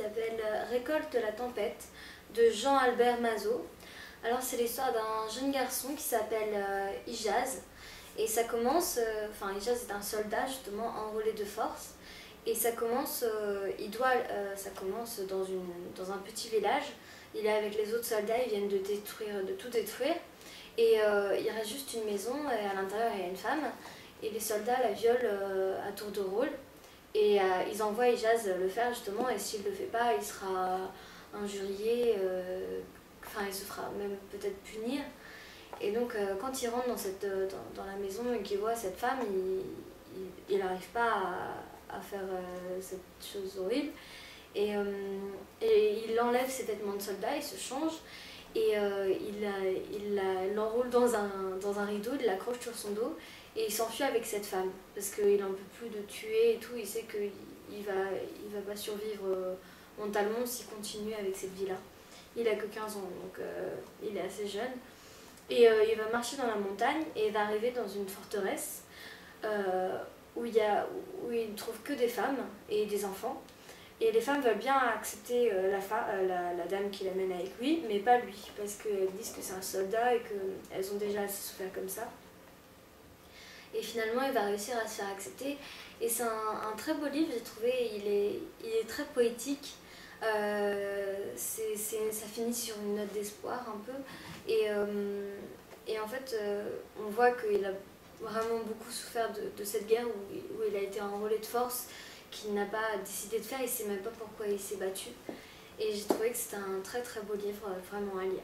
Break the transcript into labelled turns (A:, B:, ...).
A: s'appelle Récolte la tempête de Jean-Albert Mazot. Alors c'est l'histoire d'un jeune garçon qui s'appelle Ijaz. Et ça commence, Ijaz est un soldat justement enrôlé de force. Et ça commence, ça commence dans un petit village. Il est avec les autres soldats, ils viennent de tout détruire. Et il reste juste une maison et à l'intérieur il y a une femme. Et les soldats la violent à tour de rôle. Et ils envoient Ijaz le faire justement, et s'il ne le fait pas, il sera injurié, il se fera même peut-être punir. Et donc quand il rentre dans la maison et qu'il voit cette femme, il n'arrive pas à faire cette chose horrible. Et il enlève ses vêtements de soldat, il se change, et il l'enroule dans un rideau, il l'accroche sur son dos, et il s'enfuit avec cette femme, parce qu'il n'en peut plus de tuer et tout, il sait qu'il va pas survivre mentalement s'il continue avec cette vie-là. Il a que 15 ans, donc il est assez jeune. Et il va marcher dans la montagne, et il va arriver dans une forteresse où il ne trouve que des femmes et des enfants. Et les femmes veulent bien accepter la dame qui l'amène avec lui, mais pas lui, parce qu'elles disent que c'est un soldat et qu'elles ont déjà assez souffert comme ça. Et finalement, il va réussir à se faire accepter. Et c'est un très beau livre, j'ai trouvé. Il est très poétique. Ça finit sur une note d'espoir un peu. Et en fait, on voit qu'il a vraiment beaucoup souffert de cette guerre où il a été enrôlé de force, qu'il n'a pas décidé de faire. Il ne sait même pas pourquoi il s'est battu. Et j'ai trouvé que c'était un très très beau livre, vraiment à lire.